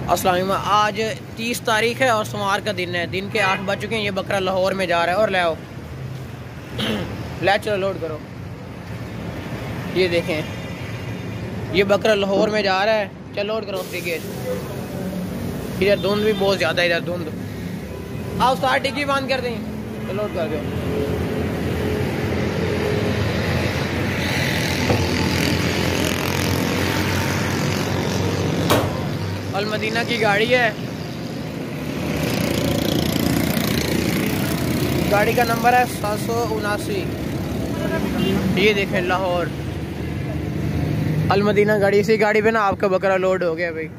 अस्सलाम वालेकुम। आज 30 तारीख है और सोमवार का दिन है। दिन के 8 बज चुके हैं। ये बकरा लाहौर में जा रहा है और ले आओ ले चलो लोड करो। ये देखें ये बकरा लाहौर में जा रहा है। चलो लोड करो टिकट। इधर धुंध भी बहुत ज़्यादा है, इधर धुंध। आओ सार टिकट बंद कर दें। चलो लोड कर दो। अल मदीना की गाड़ी है। गाड़ी का नंबर है 779। ये देखें लाहौर अल मदीना गाड़ी। इसी गाड़ी पे ना आपका बकरा लोड हो गया भाई।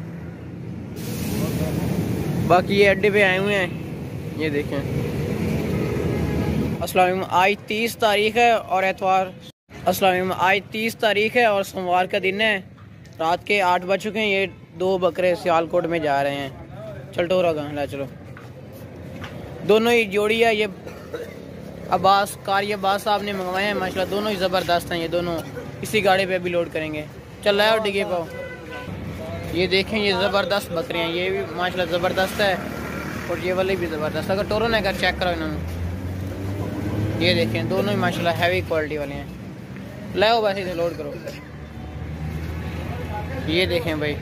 बाकी ये अड्डे पे आए हुए हैं। ये देखें। अस्सलाम वालेकुम। आज 30 तारीख है और एतवार। अस्सलाम वालेकुम। आज 30 तारीख है और सोमवार का दिन है। रात के 8 बज चुके हैं। ये 2 बकरे सियालकोट में जा रहे हैं। चल टोरा कहाँ ला चलो। दोनों ही जोड़ी है। ये अब्बास साहब ने मंगवाए हैं माशाल्लाह। दोनों ही ज़बरदस्त हैं। ये दोनों इसी गाड़ी पे भी लोड करेंगे। चल रहा है और डिगे पाओ। ये देखें ये ज़बरदस्त बकरे हैं। ये भी माशाल्लाह ज़बरदस्त है और ये वाले भी ज़बरदस्त। अगर टोरो ने कर चेक करो इन्होंने। ये देखें दोनों ही माशाल्लाह हैवी क्वालिटी वाले हैं। लाओ बस इसे लोड करो। ये देखें भाई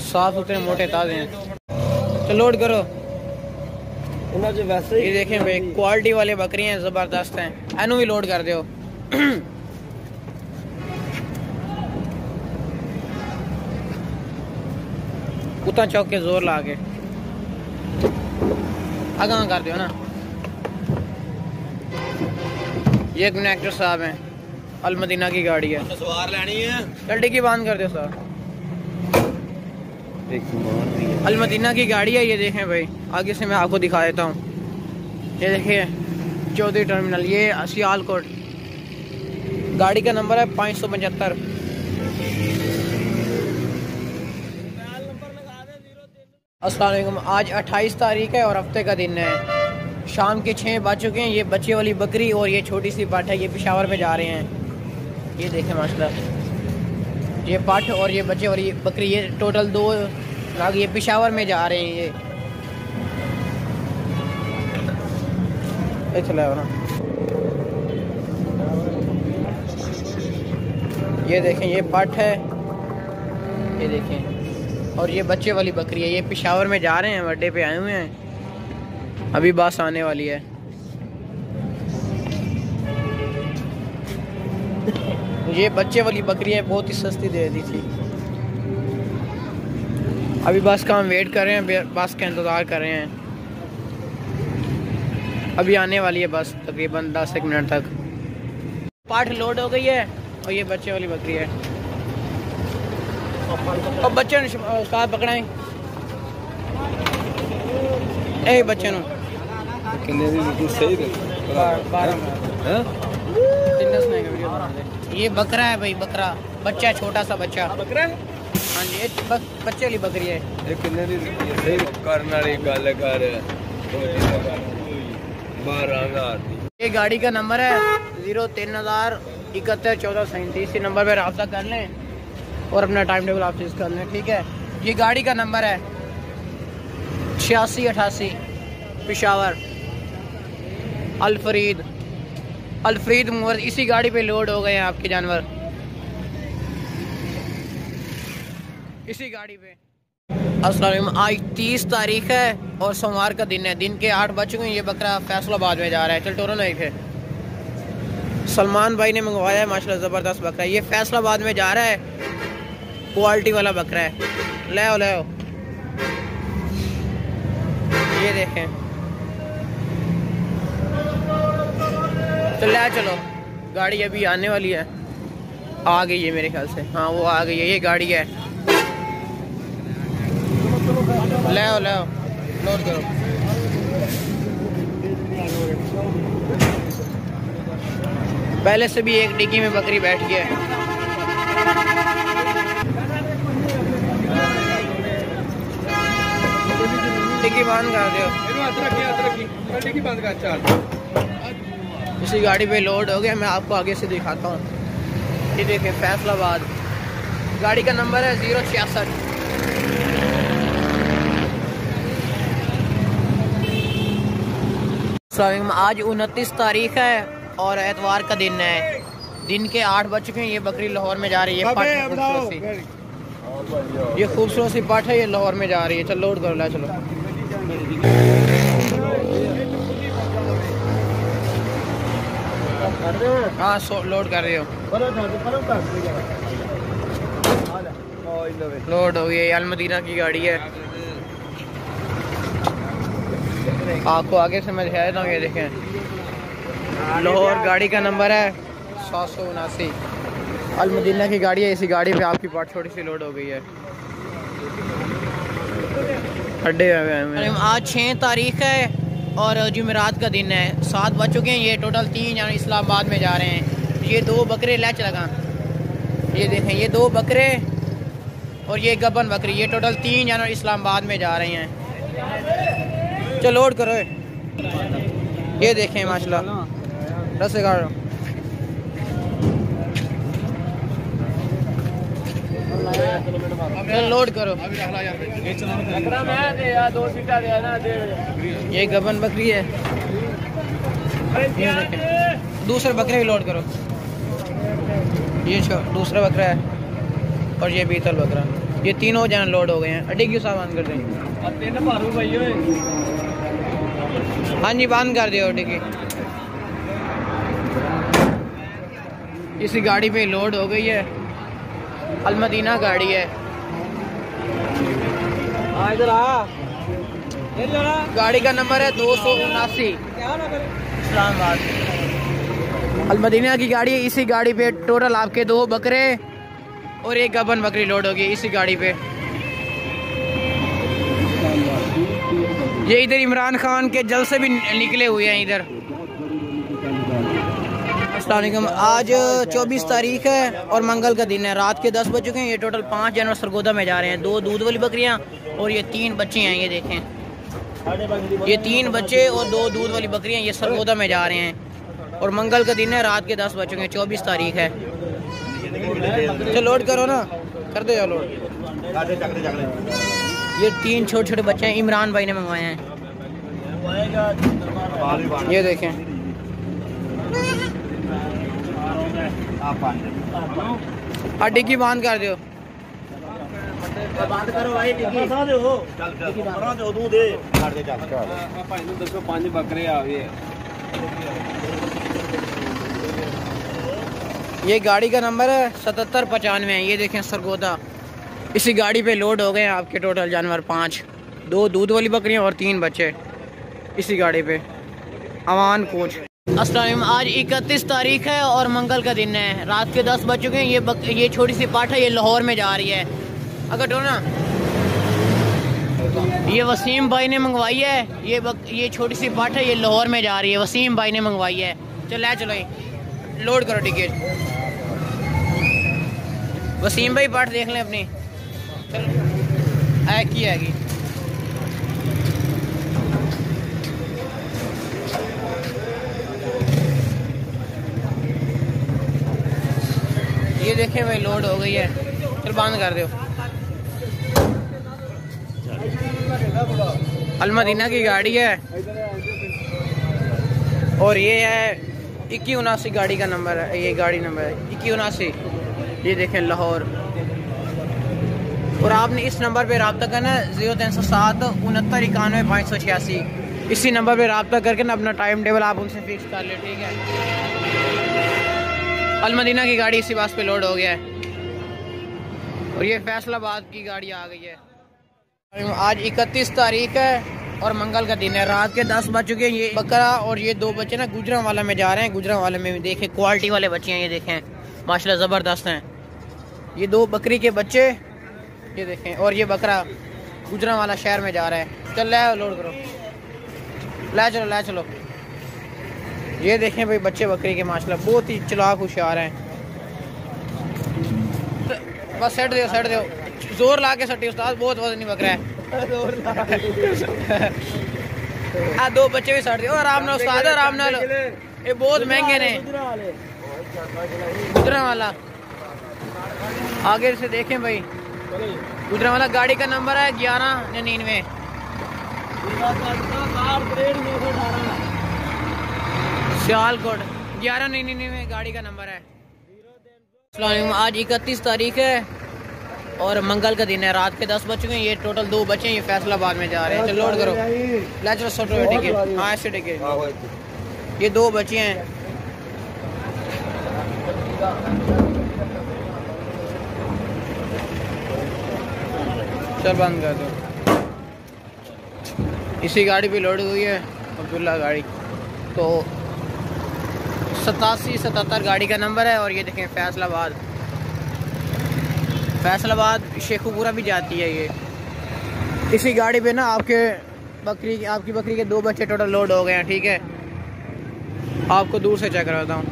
साफ सुथरे मोटे ताजे हैं। तो लोड करो। ये देखें भाई क्वालिटी वाले बकरी हैं, जबरदस्त हैं। एनू भी लोड कर दो। उतना चौक के जोर ला के आगा कर दो ना। ये कनेक्टर साहब हैं। अल मदीना की गाड़ी है। सवार लेनी है। चल डिग्गी बंद कर दो सर। अल मदीना की गाड़ी है। ये देखें भाई आगे से मैं आपको दिखा देता हूँ। ये देखिए चौधरी टर्मिनल। ये सियालकोट। गाड़ी का नंबर है 575। अस्सलाम वालेकुम। आज 28 तारीख है और हफ्ते का दिन है। शाम के 6 बज चुके हैं। ये बच्चे वाली बकरी और ये छोटी सी पाठ है। ये पेशावर में जा रहे हैं। ये देखें माशाल्लाह ये पाठ और ये बच्चे वाली बकरी। ये टोटल 2 नाग ये पेशावर में जा रहे हैं। ये चला ना। ये देखें ये पाठ है। ये देखें और ये बच्चे वाली बकरी है। ये पेशावर में जा रहे हैं। अड्डे पे आए हुए हैं। अभी बस आने वाली है। ये बच्चे वाली बकरी है। बहुत ही सस्ती दे दी थी। अभी बस का हम वेट कर रहे हैं। बस का इंतज़ार कर रहे हैं। अभी आने वाली है बस तकरीबन 10 मिनट तक। पाठ लोड हो गई है और ये बच्चे वाली बकरी है। और बच्चे साथ पकड़ाएं। ए बच्चे नो ये बकरा है भाई। बकरा बच्चा छोटा सा बच्चा बकरा है। हाँ जी बच्चे वाली बकरी है। ये गाड़ी का नंबर है 03,071,1437। इसी नंबर पे रब्ता कर लें और अपना टाइम टेबल आप फिक्स कर लें। ठीक है। ये गाड़ी का नंबर है 8688 पेशावर अल्फ्रीद मूवर। इसी गाड़ी पे लोड हो गए हैं आपके जानवर। इसी गाड़ी पे। अस्सलाम वालेकुम। आज 30 तारीख है और सोमवार का दिन है। दिन के 8 बज चुके हैं। ये बकरा फैसलाबाद में जा रहा है। चल टोरो नहीं थे। सलमान भाई ने मंगवाया है माशाल्लाह ज़बरदस्त बकरा। ये फैसलाबाद में जा रहा है। क्वालिटी वाला बकरा है। ले आओ ये देखें। तो ले चलो। गाड़ी अभी आने वाली है। आ गई है मेरे ख्याल से। हाँ वो आ गई है। ये गाड़ी है। ले आओ लोड करो। पहले से भी एक डिग्गी में बकरी बैठ गई है। डिग्गी बंद कर दो। इसी गाड़ी पे लोड हो गया। मैं आपको आगे से दिखाता हूँ। ये देखें फैसलाबाद गाड़ी का नंबर है 066। आज 29 तारीख है और एतवार का दिन है। दिन के 8 बज चुके हैं। ये बकरी लाहौर में जा रही है। ये खूबसूरत सी पाठ है, ये लाहौर में जा रही है। चलो लोड करो, ला चलो। हाँ लोड कर रहे हो। लोड हो गई। अल मदीना की गाड़ी है। आपको आगे से मैं दिखा देता हूँ। ये देखें, लाहौर गाड़ी का नंबर है 779। अल मदीना की गाड़ी है। इसी गाड़ी पे आपकी पार्ट छोटी सी लोड हो गई है। अड्डे आज 6 तारीख है और जुमेरात का दिन है। 7 बज चुके हैं। ये टोटल 3 जन इस्लामाबाद में जा रहे हैं। ये 2 बकरे लैच लगा, ये देखें, ये 2 बकरे और ये गबन बकरी, ये टोटल 3 जानवर इस्लामाबाद में जा रहे हैं। चलो लोड करो। ये देखें माशाल्लाह, रस गाड़ो। लोड करो। ये गबन बकरी है। दूसरे बकरे भी लोड करो। ये दूसरा बकरा है और ये बीतल बकरा। ये तीनों जन लोड हो गए हैं। अड्डी क्यों सामान कर दें? हाँ जी, बंद कर दियो अड्डी की। इसी गाड़ी पे लोड हो गई है। अल मदीना गाड़ी है। इधर आ। गाड़ी का नंबर है 279 इस्लामाबाद। अल मदीना की गाड़ी है। इसी गाड़ी पे टोटल आपके 2 बकरे और एक गबन बकरी लोड होगी इसी गाड़ी पे। ये इधर इमरान खान के जलसे भी निकले हुए हैं इधर। अस्सलाम वालेकुम। आज 24 तारीख है और मंगल का दिन है। रात के 10 बज चुके हैं। ये टोटल 5 जानवर सरगोदा में जा रहे हैं। 2 दूध वाली बकरियां और ये 3 बच्चे हैं। ये देखें, ये 3 बच्चे और 2 दूध वाली बकरियां ये सरगोदा में जा रहे हैं। और मंगल का दिन है। रात के 10 बज चुके हैं। 24 तारीख है। चलो लोड करो ना, कर दो लोड। ये 3 छोटे छोटे बच्चे हैं, इमरान भाई ने मंगवाए हैं। ये देखें, डिग्गी बंद कर दो। बंद करो भाई डिग्गी। बकरे आ गए। ये गाड़ी का नंबर है 7795। ये देखें सरगोदा। इसी गाड़ी पे लोड हो गए हैं आपके टोटल जानवर 5, 2 दूध वाली बकरियां और 3 बच्चे इसी गाड़ी पे। अवान कोच। अस्सलाम। आज 31 तारीख है और मंगल का दिन है। रात के 10 बज चुके हैं। ये छोटी सी पाठ है, ये लाहौर में जा रही है। अगर तो ना ये वसीम भाई ने मंगवाई है। ये छोटी सी पाठ है, ये लाहौर में जा रही है। वसीम भाई ने मंगवाई है। चलो चलो लोड करो टिकट। वसीम भाई पाठ देख लें अपनी। चलो की आएगी। ये देखें भाई लोड हो गई है। चल बंद कर दो। अल मदीना की गाड़ी है और ये है 2179 गाड़ी का नंबर है। ये गाड़ी नंबर है 2179। ये देखें लाहौर। और आपने इस नंबर पे रब्ता करना है 0307 69 91 586। इसी नंबर पे रब्ता करके ना अपना टाइम टेबल आप उनसे फिक्स कर ले, ठीक है। अल मदीना की गाड़ी इसी बात पे लोड हो गया है और ये फैसलाबाद की गाड़ी आ गई है। आज 31 तारीख है और मंगल का दिन है। रात के 10 बज चुके हैं। ये बकरा और ये 2 बच्चे ना गुजरांवाला में जा रहे हैं। गुजरांवाला में भी देखें क्वालिटी वाले बच्चे हैं। ये देखें माशाल्लाह ज़बरदस्त हैं। ये 2 बकरी के बच्चे ये देखें और ये बकरा गुजरांवाला शहर में जा रहा है। चल ले लोड करो, ला चलो ला चलो। ये देखें भाई बच्चे बकरी के माशाल्लाह बहुत ही चलाक होशियार हैं। बस सेट दो जोर ला के सटी उस्ताद, बहुत वजनी बकरा है। 2 बच्चे भी सट दो आराम नाल उस्ताद, आराम नाल। ये बहुत महंगे ने गुजरांवाला। आगे से देखें भाई, गुजरा वाला गाड़ी का नंबर है 1199। सियालकोट 1199 गाड़ी का नंबर है। आज 31 तारीख है और मंगल का दिन है। रात के 10 बज गए। ये टोटल 2 बचे हैं। ये फैसलाबाद में जा रहे हैं। चलो लोड करो। ले चलो सोटो टिकट। हाँ ऐसे टिकट। ये 2 बचे हैं। चल बंद कर दो। इसी गाड़ी पे लोड हुई है अब्दुल्ला गाड़ी। तो 8777 गाड़ी का नंबर है। और ये देखें फैसलाबाद शेखुपुरा भी जाती है। ये इसी गाड़ी पे ना आपकी बकरी के 2 बच्चे टोटल लोड हो गए हैं। ठीक है, आपको दूर से चेक करवाता हूँ।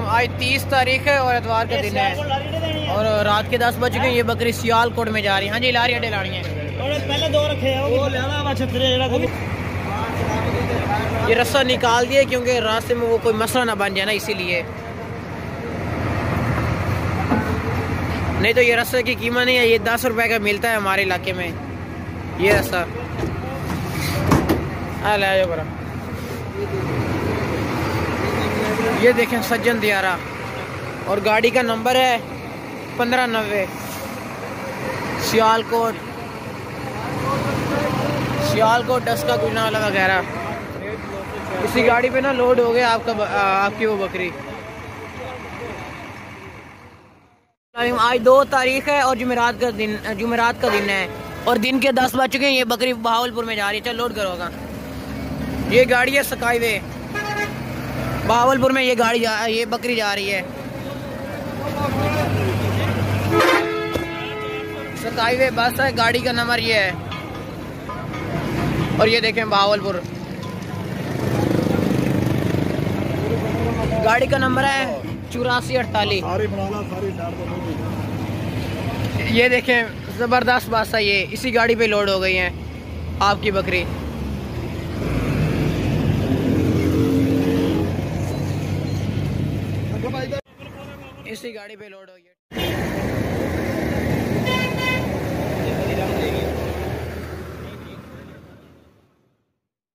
आज 30 तारीख है और एतवार का दिन है और रात के 10 बज गए। ये बकरी सियालकोट में जा रही है। हाँ जी, लारी अड्डे लानी है। पहले 2 रखे हैं। ये रस्सा निकाल दिए क्योंकि रास्ते में वो कोई मसला ना बन जाए ना, इसीलिए। नहीं तो ये रस्से की कीमत नहीं है। ये 10 रुपए का मिलता है हमारे इलाके में ये रस्सा। ले जाओ बरा। ये देखें सज्जन दियारा और गाड़ी का नंबर है 1590। सियालकोट डस्का गुजरावाला वगैरह। इसी गाड़ी पे ना लोड हो गया आपकी वो बकरी। आज 2 तारीख है और जुमेरात का दिन है और दिन के 10 बज चुके हैं। ये बकरी बहावलपुर में जा रही है। चल लोड करोगा। ये गाड़ी है स्काईवे। बहावलपुर में ये बकरी जा रही है। स्काईवे बस है। गाड़ी का नंबर ये है और ये देखें बहावलपुर। गाड़ी का नंबर है 8448। ये देखें जबरदस्त बात है। ये इसी गाड़ी पे लोड हो गई है आपकी बकरी। इसी गाड़ी पे लोड हो गई।